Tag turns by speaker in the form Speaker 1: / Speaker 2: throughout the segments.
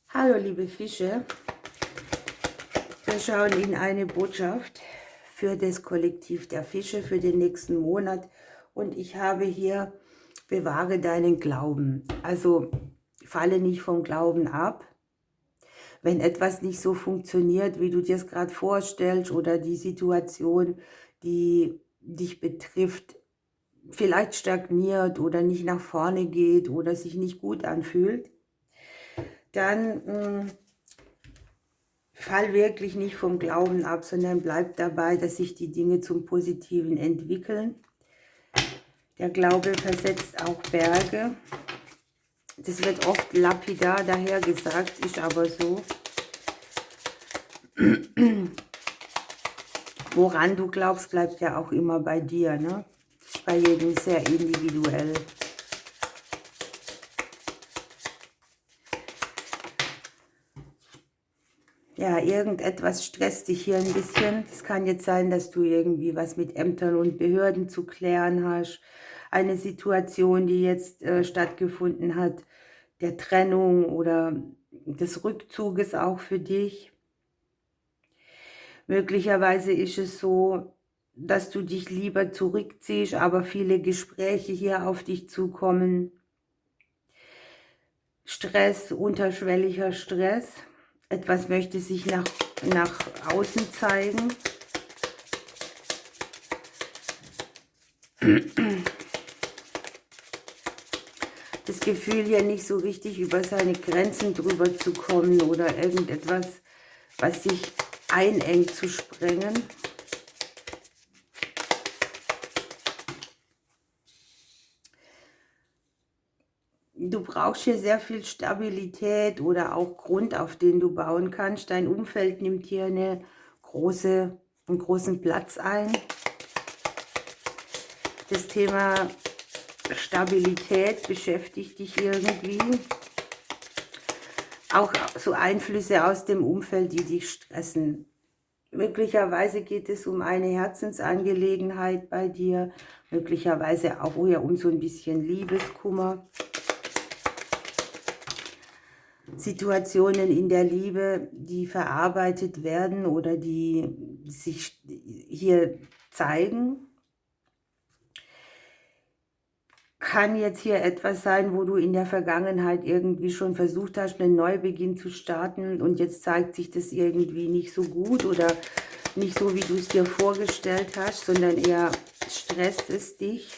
Speaker 1: Hallo liebe Fische, wir schauen in eine Botschaft für das Kollektiv der Fische für den nächsten Monat und ich habe hier, bewahre deinen Glauben. Also falle nicht vom Glauben ab, wenn etwas nicht so funktioniert, wie du dir es gerade vorstellst oder die Situation, die dich betrifft, vielleicht stagniert oder nicht nach vorne geht oder sich nicht gut anfühlt, dann fall wirklich nicht vom Glauben ab, sondern bleib dabei, dass sich die Dinge zum Positiven entwickeln. Der Glaube versetzt auch Berge. Das wird oft lapidar dahergesagt, ist aber so. Woran du glaubst, bleibt ja auch immer bei dir, ne? Das ist bei jedem sehr individuell. Ja, irgendetwas stresst dich hier ein bisschen. Es kann jetzt sein, dass du irgendwie was mit Ämtern und Behörden zu klären hast. Eine Situation, die jetzt stattgefunden hat, der Trennung oder des Rückzuges auch für dich. Möglicherweise ist es so, dass du dich lieber zurückziehst, aber viele Gespräche hier auf dich zukommen. Stress, unterschwelliger Stress. Etwas möchte sich nach außen zeigen. Das Gefühl, hier nicht so richtig über seine Grenzen drüber zu kommen oder irgendetwas, was sich einengt, zu sprengen. Du brauchst hier sehr viel Stabilität oder auch Grund, auf den du bauen kannst. Dein Umfeld nimmt hier einen großen Platz ein. Das Thema Stabilität beschäftigt dich irgendwie. Auch so Einflüsse aus dem Umfeld, die dich stressen. Möglicherweise geht es um eine Herzensangelegenheit bei dir. Möglicherweise auch eher um so ein bisschen Liebeskummer. Situationen in der Liebe, die verarbeitet werden oder die sich hier zeigen. Kann jetzt hier etwas sein, wo du in der Vergangenheit irgendwie schon versucht hast, einen Neubeginn zu starten und jetzt zeigt sich das irgendwie nicht so gut oder nicht so, wie du es dir vorgestellt hast, sondern eher stresst es dich.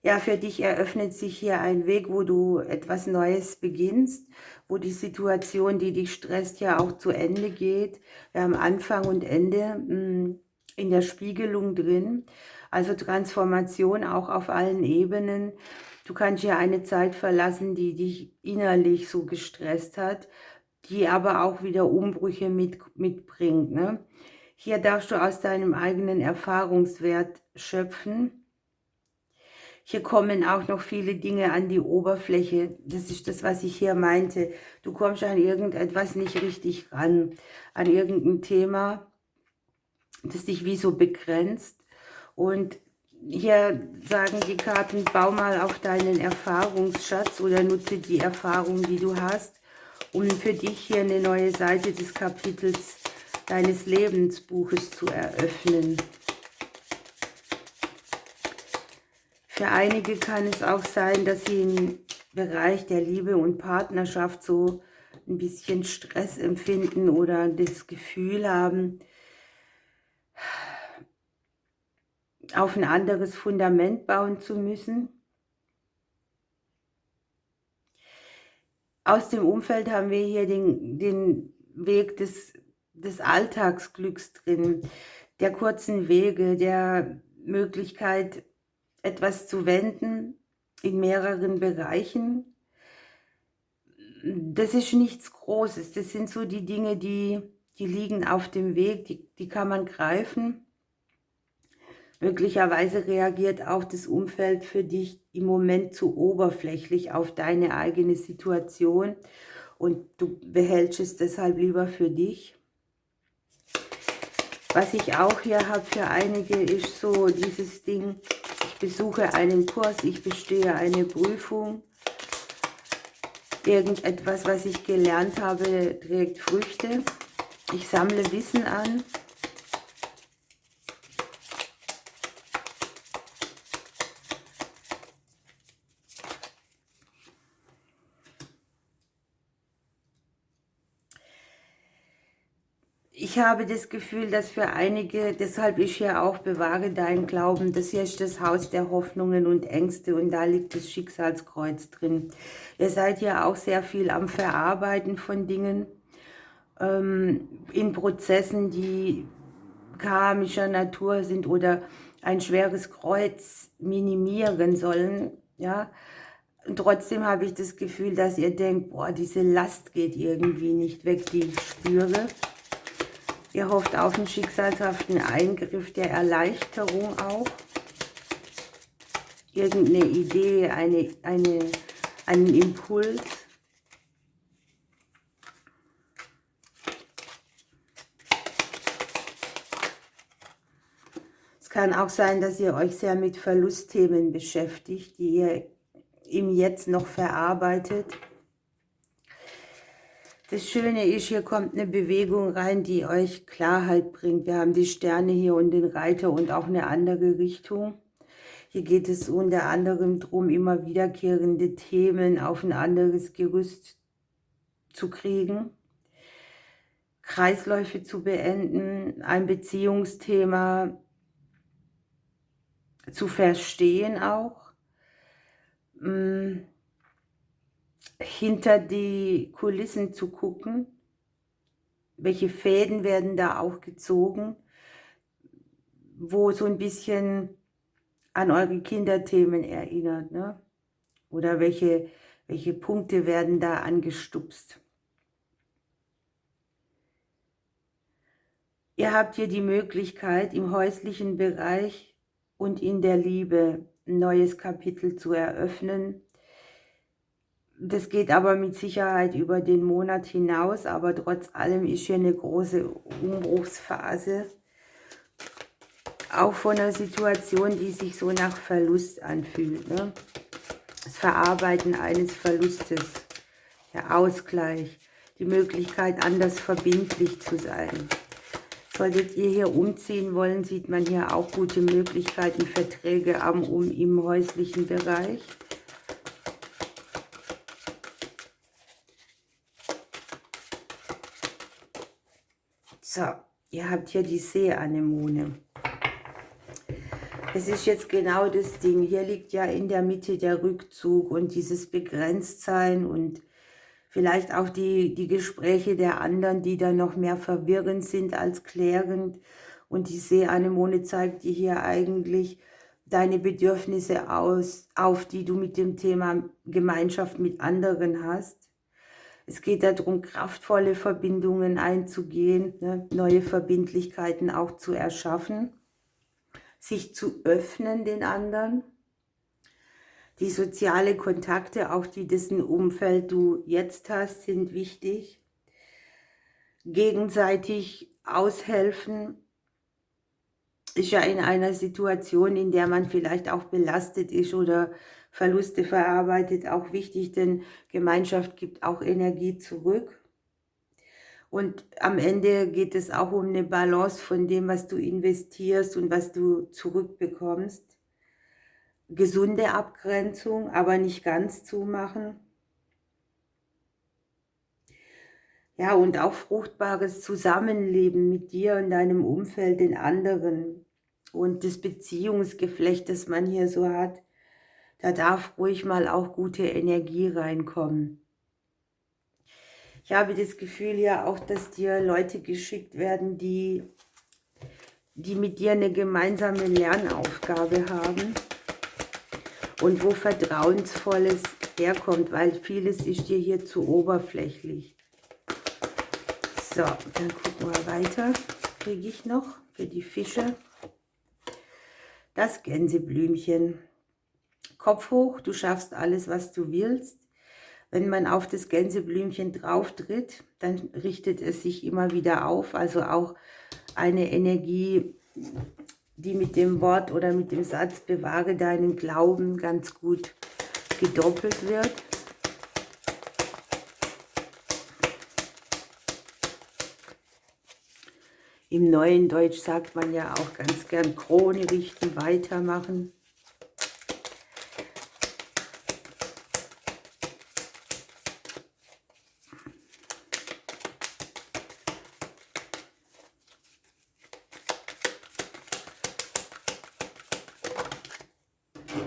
Speaker 1: Ja, für dich eröffnet sich hier ein Weg, wo du etwas Neues beginnst, wo die Situation, die dich stresst, ja auch zu Ende geht. Wir haben Anfang und Ende in der Spiegelung drin. Also Transformation auch auf allen Ebenen. Du kannst ja eine Zeit verlassen, die dich innerlich so gestresst hat, die aber auch wieder Umbrüche mitbringt, ne? Hier darfst du aus deinem eigenen Erfahrungswert schöpfen. Hier kommen auch noch viele Dinge an die Oberfläche. Das ist das, was ich hier meinte. Du kommst an irgendetwas nicht richtig ran, an irgendein Thema, das dich wie so begrenzt. Und hier sagen die Karten, bau mal auf deinen Erfahrungsschatz oder nutze die Erfahrung, die du hast, um für dich hier eine neue Seite des Kapitels deines Lebensbuches zu eröffnen. Für einige kann es auch sein, dass sie im Bereich der Liebe und Partnerschaft so ein bisschen Stress empfinden oder das Gefühl haben, auf ein anderes Fundament bauen zu müssen. Aus dem Umfeld haben wir hier den Weg des Alltagsglücks drin, der kurzen Wege, der Möglichkeit, etwas zu wenden in mehreren Bereichen. Das ist nichts Großes. Das sind so die Dinge, die liegen auf dem Weg, die kann man greifen. Möglicherweise reagiert auch das Umfeld für dich im Moment zu oberflächlich auf deine eigene Situation und du behältst es deshalb lieber für dich. Was ich auch hier habe für einige, ist so dieses Ding, ich besuche einen Kurs, ich bestehe eine Prüfung. Irgendetwas, was ich gelernt habe, trägt Früchte. Ich sammle Wissen an. Ich habe das Gefühl, dass für einige, deshalb ist hier auch bewahre deinen Glauben, das hier ist das Haus der Hoffnungen und Ängste und da liegt das Schicksalskreuz drin. Ihr seid ja auch sehr viel am Verarbeiten von Dingen, in Prozessen, die karmischer Natur sind oder ein schweres Kreuz minimieren sollen, ja. Und trotzdem habe ich das Gefühl, dass ihr denkt, boah, diese Last geht irgendwie nicht weg, die ich spüre. Ihr hofft auf einen schicksalshaften Eingriff der Erleichterung auch. Irgendeine Idee, einen Impuls. Es kann auch sein, dass ihr euch sehr mit Verlustthemen beschäftigt, die ihr im Jetzt noch verarbeitet. Das Schöne ist, hier kommt eine Bewegung rein, die euch Klarheit bringt. Wir haben die Sterne hier und den Reiter und auch eine andere Richtung. Hier geht es unter anderem darum, immer wiederkehrende Themen auf ein anderes Gerüst zu kriegen, Kreisläufe zu beenden, ein Beziehungsthema zu verstehen auch, hinter die Kulissen zu gucken, welche Fäden werden da auch gezogen, wo so ein bisschen an eure Kinderthemen erinnert, ne? Oder welche Punkte werden da angestupst. Ihr habt hier die Möglichkeit, im häuslichen Bereich und in der Liebe ein neues Kapitel zu eröffnen. Das geht aber mit Sicherheit über den Monat hinaus, aber trotz allem ist hier eine große Umbruchsphase. Auch von einer Situation, die sich so nach Verlust anfühlt, ne? Das Verarbeiten eines Verlustes, der Ausgleich, die Möglichkeit, anders verbindlich zu sein. Solltet ihr hier umziehen wollen, sieht man hier auch gute Möglichkeiten, Verträge im häuslichen Bereich. So, ihr habt hier die Seeanemone. Es ist jetzt genau das Ding. Hier liegt ja in der Mitte der Rückzug und dieses Begrenztsein und vielleicht auch die Gespräche der anderen, die dann noch mehr verwirrend sind als klärend. Und die Seeanemone zeigt dir hier eigentlich deine Bedürfnisse auf, die du mit dem Thema Gemeinschaft mit anderen hast. Es geht darum, kraftvolle Verbindungen einzugehen, ne? Neue Verbindlichkeiten auch zu erschaffen, sich zu öffnen den anderen. Die sozialen Kontakte, auch die dessen Umfeld du jetzt hast, sind wichtig. Gegenseitig aushelfen ist ja in einer Situation, in der man vielleicht auch belastet ist oder Verluste verarbeitet, auch wichtig, denn Gemeinschaft gibt auch Energie zurück. Und am Ende geht es auch um eine Balance von dem, was du investierst und was du zurückbekommst. Gesunde Abgrenzung, aber nicht ganz zumachen. Ja, und auch fruchtbares Zusammenleben mit dir und deinem Umfeld, den anderen. Und das Beziehungsgeflecht, das man hier so hat, da darf ruhig mal auch gute Energie reinkommen. Ich habe das Gefühl ja auch, dass dir Leute geschickt werden, die mit dir eine gemeinsame Lernaufgabe haben und wo Vertrauensvolles herkommt, weil vieles ist dir hier zu oberflächlich. So, dann gucken wir weiter. Was kriege ich noch für die Fische? Das Gänseblümchen. Kopf hoch, du schaffst alles, was du willst. Wenn man auf das Gänseblümchen drauf tritt, dann richtet es sich immer wieder auf. Also auch eine Energie, die mit dem Wort oder mit dem Satz bewahre deinen Glauben ganz gut gedoppelt wird. Im neuen Deutsch sagt man ja auch ganz gern Krone richten, weitermachen.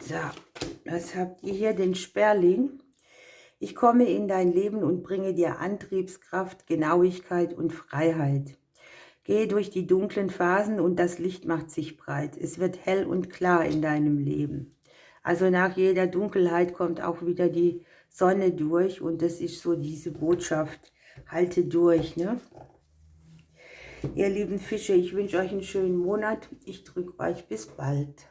Speaker 1: So, was habt ihr hier? Den Sperling. Ich komme in dein Leben und bringe dir Antriebskraft, Genauigkeit und Freiheit. Gehe durch die dunklen Phasen und das Licht macht sich breit. Es wird hell und klar in deinem Leben. Also nach jeder Dunkelheit kommt auch wieder die Sonne durch und das ist so diese Botschaft. Halte durch, ne? Ihr lieben Fische, ich wünsche euch einen schönen Monat. Ich drücke euch bis bald.